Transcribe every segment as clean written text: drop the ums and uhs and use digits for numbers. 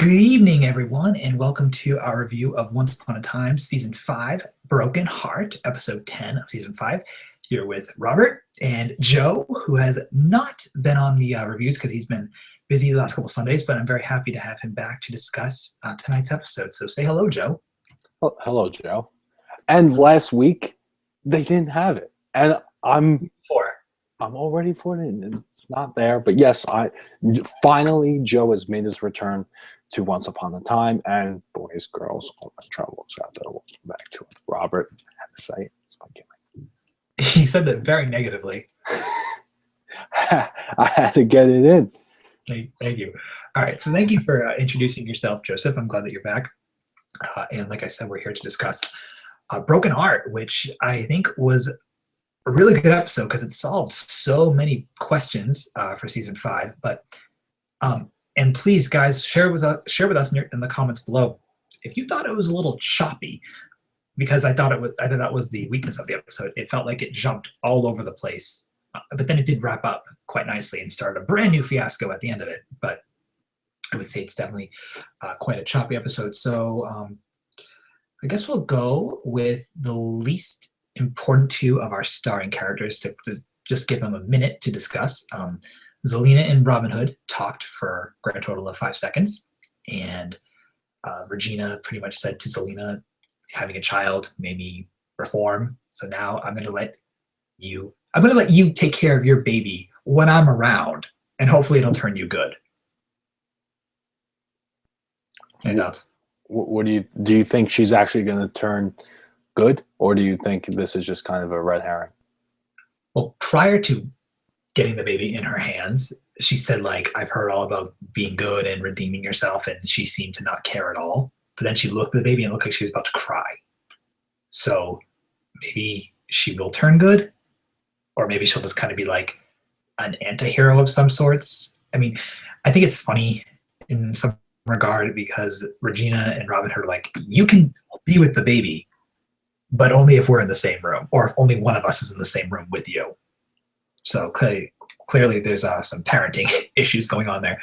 Good evening, everyone, and welcome to our review of Once Upon a Time, Season 5, Broken Heart, Episode 10 of Season 5. Here with Robert and Joe, who has not been on the reviews because he's been busy the last couple Sundays, but I'm very happy to have him back to discuss tonight's episode. So say hello, Joe. Oh, hello, Joe. And last week, they didn't have it. And I'm already putting it in. It's not there. But yes, finally, Joe has made his return to Once Upon a Time, and boys, girls, all my troubles out there. Welcome back to it. Robert, I had to say it. It's my gimmick. He said that very negatively. I had to get it in. Thank you. All right, so thank you for introducing yourself, Joseph. I'm glad that you're back. And like I said, we're here to discuss Broken Heart, which I think was a really good episode because it solved so many questions for Season 5. But and please, guys, share with us in the comments below if you thought it was a little choppy, because I thought that was the weakness of the episode. It felt like it jumped all over the place, but then it did wrap up quite nicely and started a brand new fiasco at the end of it. But I would say it's definitely quite a choppy episode. So I guess we'll go with the least important two of our starring characters to just give them a minute to discuss. Zelina and Robin Hood talked for a grand total of 5 seconds, and Regina pretty much said to Zelina, having a child made me reform. So now I'm going to let you take care of your baby when I'm around, and hopefully it'll turn you good. Any thoughts? What do you think she's actually going to turn good, or do you think this is just kind of a red herring? Well, prior to getting the baby in her hands, she said, like, I've heard all about being good and redeeming yourself, and she seemed to not care at all. But then she looked at the baby and looked like she was about to cry. So maybe she will turn good, or maybe she'll just kind of be like an anti-hero of some sorts. I mean, I think it's funny in some regard because Regina and Robin Hood are like, you can be with the baby, but only if we're in the same room, or if only one of us is in the same room with you. So clearly there's some parenting issues going on there.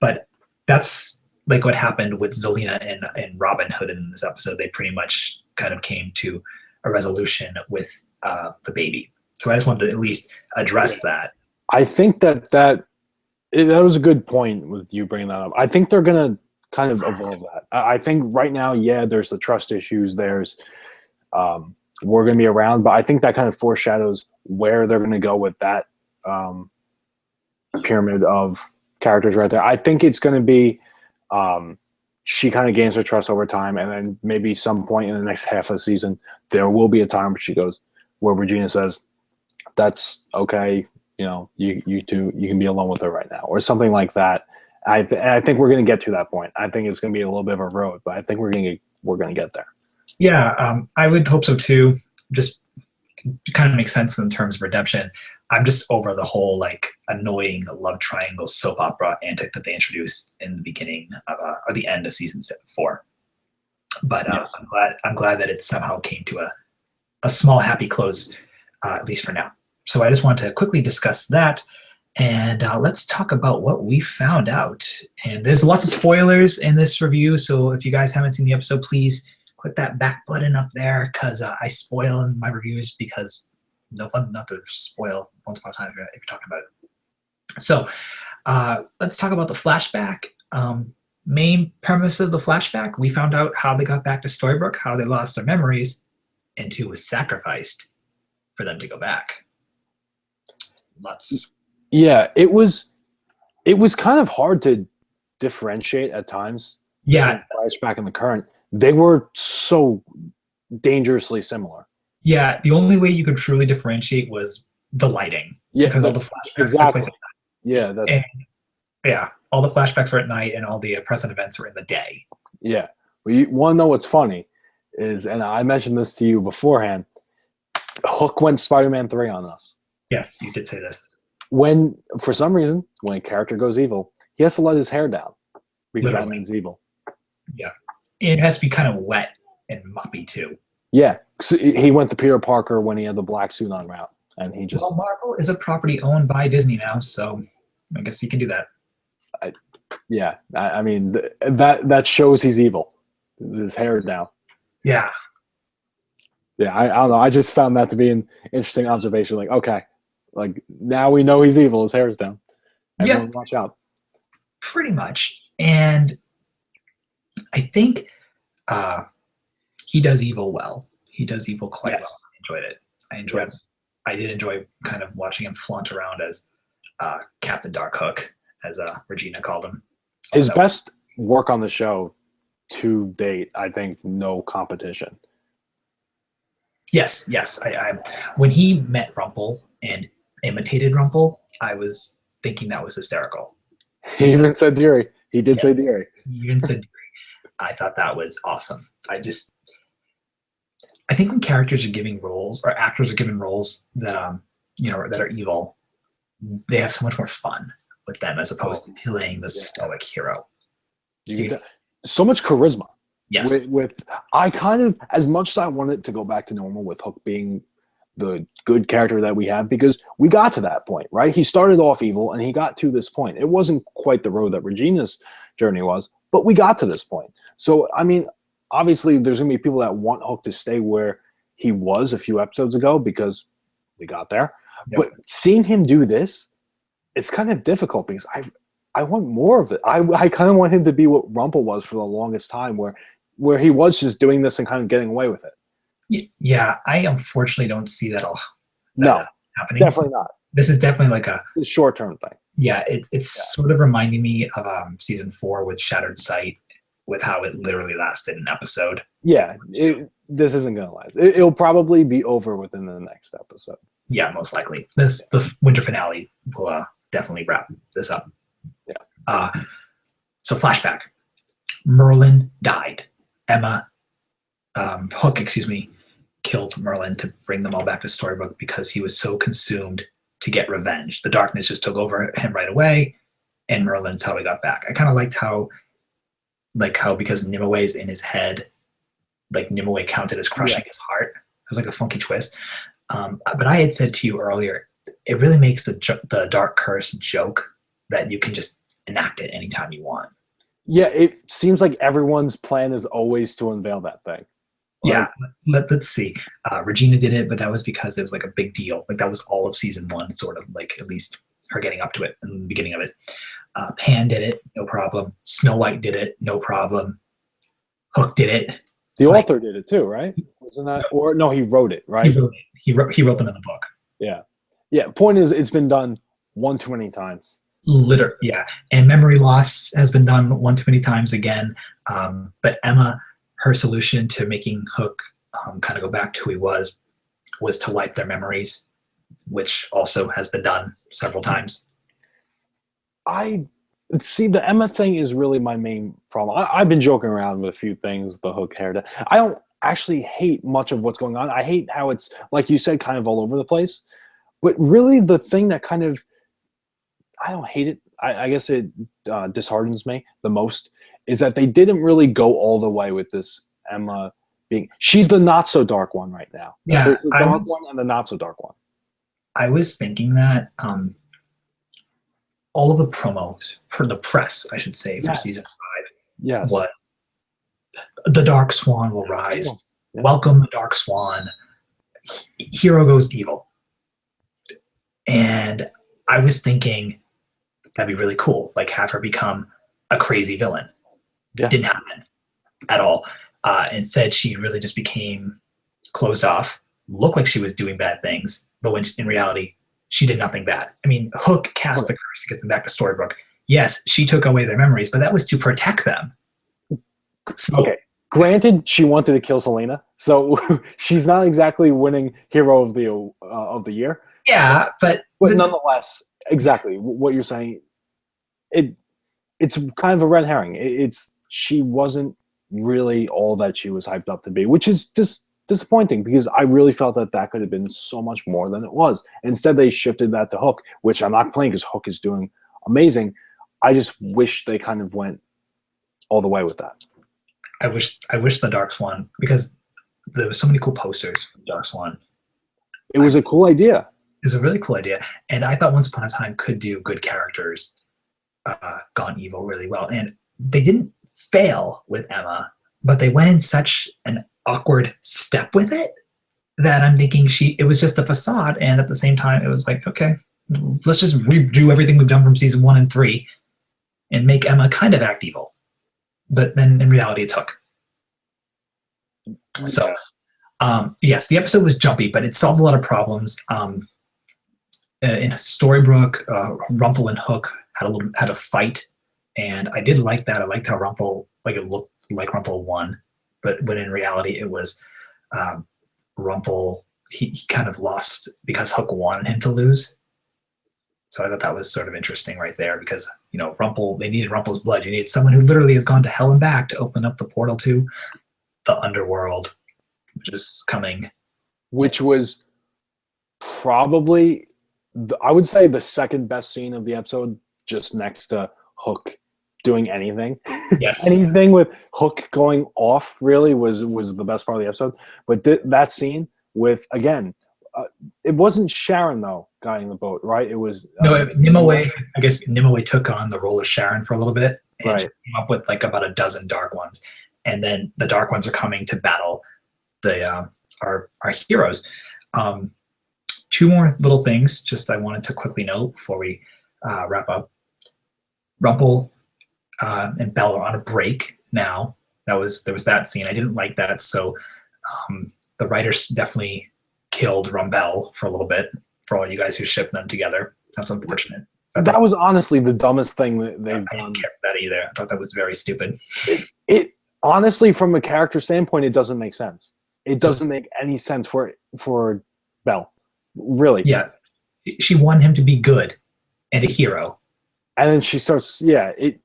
But that's like what happened with Zelina and Robin Hood in this episode. They pretty much kind of came to a resolution with the baby. So I just wanted to at least address that. I think that was a good point with you bringing that up. I think they're going to kind of evolve that. I think right now, yeah, there's the trust issues. There's we're going to be around, but I think that kind of foreshadows where they're going to go with that pyramid of characters right there. I think it's going to be she kind of gains her trust over time, and then maybe some point in the next half of the season, there will be a time where Regina says, that's okay, you two, you can be alone with her right now, or something like that. I think we're going to get to that point. I think it's going to be a little bit of a road, but I think we're going to get there. Yeah, I would hope so too. Just kind of makes sense in terms of redemption. I'm just over the whole like annoying love triangle soap opera antic that they introduced in the beginning of or the end of season 4. But yes. I'm glad that it somehow came to a small happy close, at least for now. So I just want to quickly discuss that, and let's talk about what we found out. And there's lots of spoilers in this review, so if you guys haven't seen the episode, please click that back button up there, because I spoil in my reviews, because no fun not to spoil Once Upon a Time if you're talking about it. So let's talk about the flashback. Main premise of the flashback, we found out how they got back to Storybrooke, how they lost their memories, and who was sacrificed for them to go back. Nuts. Yeah, it was kind of hard to differentiate at times. Yeah, flashback and the current. They were so dangerously similar. Yeah, the only way you could truly differentiate was the lighting. Yeah, because all the flashbacks exactly. took place at night. Yeah, all the flashbacks were at night, and all the present events were in the day. Yeah. Well, you want to know what's funny is, and I mentioned this to you beforehand, Hook went Spider-Man 3 on us. Yes, you did say this. For some reason, when a character goes evil, he has to let his hair down because that means evil. Yeah. It has to be kind of wet and moppy too. Yeah, so he went to Peter Parker when he had the black suit on route, and he just. Well, Marvel is a property owned by Disney now, so I guess he can do that. Yeah, I mean that shows he's evil. His hair down. Yeah. Yeah, I don't know. I just found that to be an interesting observation. Like, okay, like now we know he's evil. His hair's down. Everyone, Yep. watch out. Pretty much. And I think he does evil well. He does evil quite Yes. well. I enjoyed it. I enjoyed. Yes. I did enjoy kind of watching him flaunt around as Captain Dark Hook, as Regina called him. His So, best work on the show to date, I think, no competition. yes, yes. I when he met Rumple and imitated Rumple, I was thinking that was hysterical. He even said Deary. He did say Yes. Deary. He even said, I thought that was awesome. I think when characters are giving roles or actors are given roles that that are evil, they have so much more fun with them as opposed to playing the stoic hero. So much charisma. Yes. With I kind of, as much as I wanted to go back to normal with Hook being the good character that we have, because we got to that point, right? He started off evil and he got to this point. It wasn't quite the road that Regina's journey was, but we got to this point. So, I mean, obviously there's going to be people that want Hook to stay where he was a few episodes ago because we got there. Yep. But seeing him do this, it's kind of difficult because I want more of it. I kind of want him to be what Rumple was for the longest time, where he was just doing this and kind of getting away with it. Yeah, I unfortunately don't see that all. No, happening. Definitely not. This is definitely like a short-term thing. Yeah, it's sort of reminding me of season 4 with Shattered Sight, with how it literally lasted an episode. Yeah, this isn't going to last. It'll probably be over within the next episode. Yeah, most likely. The winter finale will definitely wrap this up. Yeah. So flashback. Merlin died. Emma, Hook, killed Merlin to bring them all back to Storybook because he was so consumed to get revenge. The darkness just took over him right away, and Merlin's how he got back. I kind of liked how because Nimue in his head, like Nimue counted as crushing his heart. It was like a funky twist. But I had said to you earlier, it really makes the Dark Curse joke that you can just enact it anytime you want. Yeah, it seems like everyone's plan is always to unveil that thing. Yeah, let's see. Regina did it, but that was because it was like a big deal. Like that was all of season 1, sort of like at least her getting up to it in the beginning of it. Pan did it, no problem. Snow White did it, no problem. Hook did it. The author did it too, right? Wasn't that? Or no, he wrote it, right? He wrote them in the book. Yeah. Yeah. Point is, it's been done one too many times. Literally, yeah. And memory loss has been done one too many times again. But Emma, her solution to making Hook kind of go back to who he was to wipe their memories, which also has been done several times. I see the Emma thing is really my main problem. I've been joking around with a few things, the Hook hair. I don't actually hate much of what's going on. I hate how it's, like you said, kind of all over the place. But really the thing that kind of, I don't hate it, I guess it disheartens me the most, is that they didn't really go all the way with this Emma being, she's the not so dark one right now. Yeah, there's the dark one and the not so dark one. I was thinking that all of the promos for the press, I should say, for season 5 was the Dark Swan will rise. Yeah. Welcome the Dark Swan. Hero goes evil. And I was thinking that'd be really cool. Like have her become a crazy villain. Yeah. Didn't happen at all. Instead, she really just became closed off, looked like she was doing bad things, but when in reality, she did nothing bad. I mean, Hook cast the curse to get them back to Storybook. Yes, she took away their memories, but that was to protect them. So, okay. Granted, she wanted to kill Selena, so she's not exactly winning Hero of the Year. Yeah, but nonetheless, exactly what you're saying. It's kind of a red herring. She wasn't really all that she was hyped up to be, which is just disappointing because I really felt that could have been so much more than it was. Instead, they shifted that to Hook, which I'm not playing because Hook is doing amazing. I just wish they kind of went all the way with that. I wish the Dark Swan, because there were so many cool posters for Dark Swan. It was a cool idea. It was a really cool idea, and I thought Once Upon a Time could do good characters gone evil really well, and they didn't fail with Emma, but they went in such an awkward step with it that I'm thinking it was just a facade, and at the same time, it was like, okay, let's just redo everything we've done from season 1 and 3 and make Emma kind of act evil. But then in reality, it's Hook. So, yes, the episode was jumpy, but it solved a lot of problems. In Storybrooke, Rumple and Hook had a fight, and I did like that. I liked how Rumple, like, it looked like Rumple won, but when in reality it was Rumple. He kind of lost because Hook wanted him to lose. So I thought that was sort of interesting right there, because Rumple, they needed Rumple's blood. You needed someone who literally has gone to hell and back to open up the portal to the underworld, which is coming. Which was probably, I would say, the second best scene of the episode, just next to Hook doing anything. Yes. Anything with Hook going off really was the best part of the episode. But that scene with, again, it wasn't Sharon, though, guiding the boat, right? It was Nimue. I guess Nimue took on the role of Sharon for a little bit, and right. She came up with like about a dozen Dark Ones, and then the Dark Ones are coming to battle our heroes. Two more little things just I wanted to quickly note before we wrap up. Rumple and Belle are on a break now. There was that scene. I didn't like that, so the writers definitely killed Rumbelle for a little bit, for all you guys who ship them together. That's unfortunate. That was honestly the dumbest thing that they've done. I didn't care for that either. I thought that was very stupid. It honestly, from a character standpoint, it doesn't make sense. It doesn't make any sense for Belle. Really. Yeah. She wanted him to be good and a hero. And then she starts, it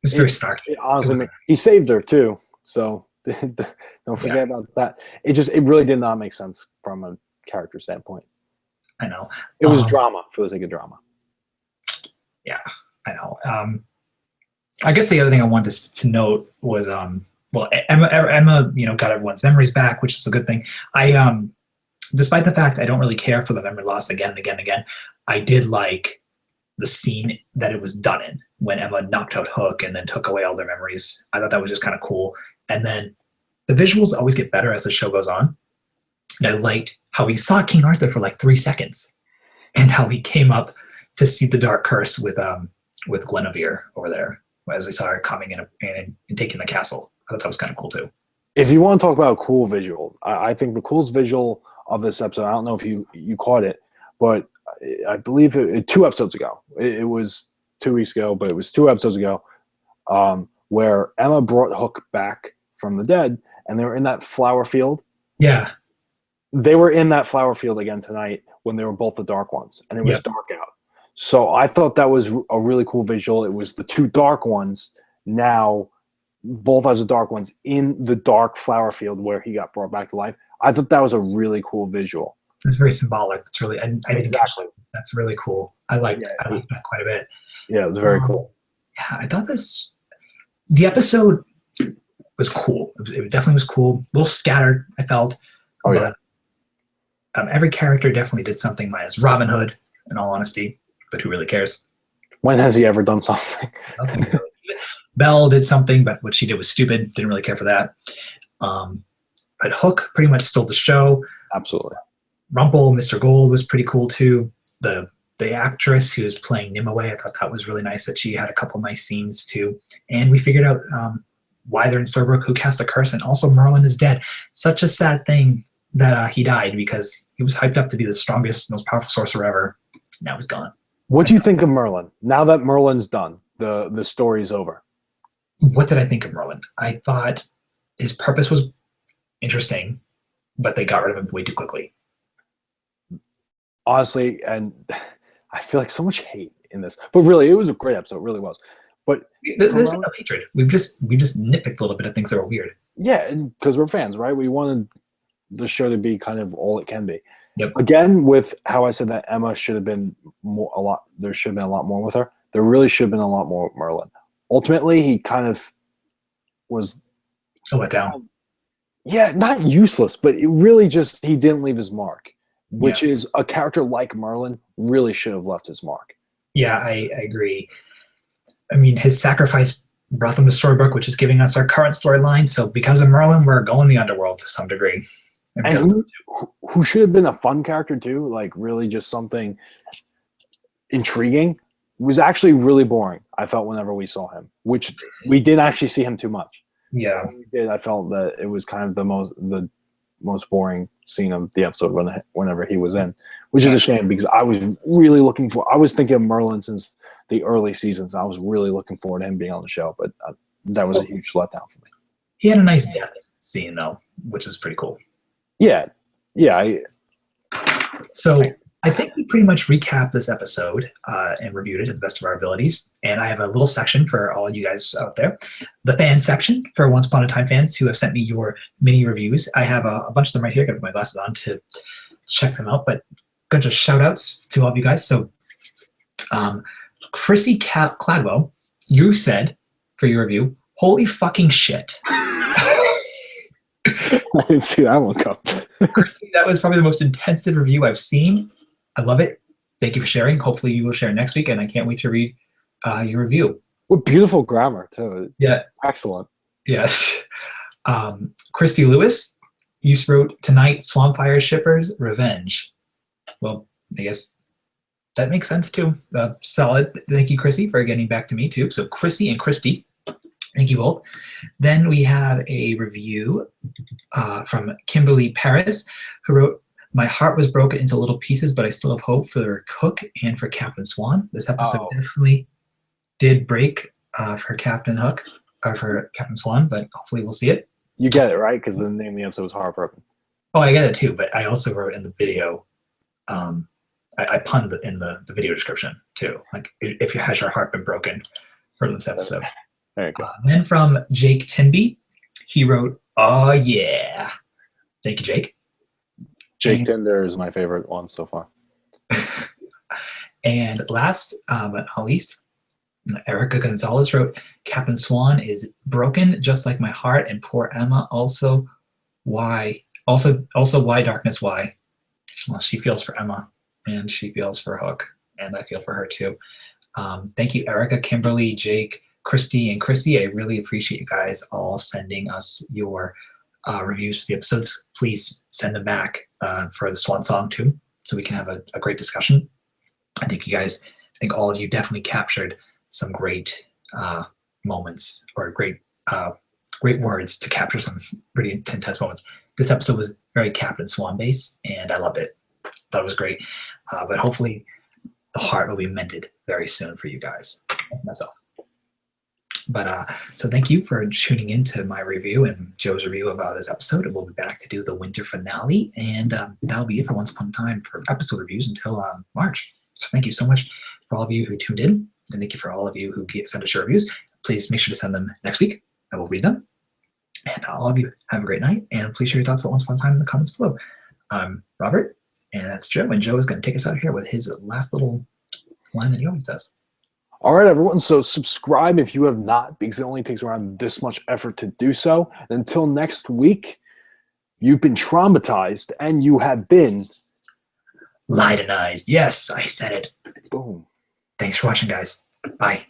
was very snarky. Honestly, he saved her too. So don't forget about that. It really did not make sense from a character standpoint. I know. It was drama for the sake of drama. Yeah, I know. I guess the other thing I wanted to note was, Emma, got everyone's memories back, which is a good thing. I, despite the fact I don't really care for the memory loss again and again and again, I did like the scene that it was done in when Emma knocked out Hook and then took away all their memories. I thought that was just kind of cool. And then the visuals always get better as the show goes on. And I liked how we saw King Arthur for like 3 seconds, and how he came up to see the Dark Curse with Guinevere over there as we saw her coming in and taking the castle. I thought that was kind of cool too. If you want to talk about a cool visual, I think the coolest visual of this episode, I don't know if you caught it, but I believe 2 episodes ago. It was 2 weeks ago, but it was 2 episodes ago, where Emma brought Hook back from the dead, and they were in that flower field. Yeah. They were in that flower field again tonight when they were both the Dark Ones, and it was dark out. So I thought that was a really cool visual. It was the 2 Dark Ones now, both as the Dark Ones, in the dark flower field where he got brought back to life. I thought that was a really cool visual. It's very symbolic. It's really, exactly. That's really cool. I liked that quite a bit. Yeah, it was very cool. Yeah, I thought the episode was cool. It definitely was cool. A little scattered, I felt. Oh, yeah. But every character definitely did something, minus Robin Hood, in all honesty. But who really cares? When has he ever done something? Nothing really. Belle did something, but what she did was stupid. Didn't really care for that. But Hook pretty much stole the show. Absolutely. Rumple, Mr. Gold was pretty cool too. The actress who was playing Nimue, I thought that was really nice that she had a couple nice scenes too. And we figured out why they're in Storybrooke, who cast a curse, and also Merlin is dead. Such a sad thing that he died, because he was hyped up to be the strongest, most powerful sorcerer ever. Now he's gone. What do you think of Merlin? Now that Merlin's done, the story's over. What did I think of Merlin? I thought his purpose was interesting, but they got rid of him way too quickly. Honestly, and I feel like so much hate in this, but really, it was a great episode. It really was. But there's been no hatred. We just nitpicked a little bit of things that were weird. Yeah, and because we're fans, right? We wanted the show to be kind of all it can be. Yep. Again, with how I said that Emma should have been there should have been a lot more with her. There really should have been a lot more with Merlin. Ultimately, he kind of was a letdown. Yeah, not useless, but it really just, he didn't leave his mark, which is a character like Merlin really should have left his mark. Yeah, I agree. I mean, his sacrifice brought them to Storybrooke, which is giving us our current storyline. So because of Merlin, we're going the underworld to some degree. And who should have been a fun character too, like really just something intriguing, was actually really boring. I felt whenever we saw him, which we didn't actually see him too much. Yeah, when we did. I felt that it was kind of the most boring scene of the episode whenever he was in, which is a shame because I was really looking for. I was thinking of Merlin since the early seasons. I was really looking forward to him being on the show, but that was a huge letdown for me. He had a nice death scene though, which is pretty cool. Yeah. So I think we pretty much recapped this episode and reviewed it to the best of our abilities. And I have a little section for all you guys out there. The fan section for Once Upon a Time fans who have sent me your mini reviews. I have a bunch of them right here. I got my glasses on to check them out. But bunch of shout outs to all of you guys. So Chrissy Cladwell, you said for your review, holy fucking shit. I didn't see that one come. Chrissy, that was probably the most intensive review I've seen. I love it. Thank you for sharing. Hopefully you will share next week, and I can't wait to read your review. With beautiful grammar, too. Yeah. Excellent. Yes. Christy Lewis, you wrote, tonight, Swampfire Shippers, Revenge. Well, I guess that makes sense, too. Solid. Thank you, Chrissy, for getting back to me, too. So Chrissy and Christy, thank you both. Then we have a review from Kimberly Paris, who wrote, my heart was broken into little pieces, but I still have hope for Cook and for Captain Swan. This episode definitely did break for Captain Hook, or for Captain Swan, but hopefully we'll see it. You get it, right? Because the name of the episode was Heartbroken. Oh, I get it too, but I also wrote in the video, I punned in the video description too. Like, if has your heart been broken for this episode. There you go. Then from Jake Tinby, he wrote, oh yeah. Thank you, Jake. Jake Tinder is my favorite one so far. And last but not least, Erica Gonzalez wrote, Captain Swan is broken just like my heart, and poor Emma. Also why darkness, why? Well, she feels for Emma and she feels for Hook, and I feel for her too. Thank you, Erica, Kimberly, Jake, Christy, and Chrissy. I really appreciate you guys all sending us your reviews for the episodes. Please send them back for the Swan Song too, so we can have a great discussion. I think all of you definitely captured some great moments, or great words to capture some pretty intense moments. This episode was very Captain Swan based, and I loved it. Thought it was great. But hopefully the heart will be mended very soon for you guys and myself. But so thank you for tuning in to my review and Joe's review of this episode. And we'll be back to do the winter finale. And that'll be it for Once Upon a Time for episode reviews until March. So thank you so much for all of you who tuned in. And thank you for all of you who send us your reviews. Please make sure to send them next week. I will read them. And all of you have a great night. And please share your thoughts about Once Upon a Time in the comments below. I'm Robert, and that's Joe. And Joe is going to take us out here with his last little line that he always does. All right, everyone. So subscribe if you have not, because it only takes around this much effort to do so. And until next week, you've been traumatized and you have been Leidenized. Yes, I said it. Boom. Thanks for watching, guys. Bye.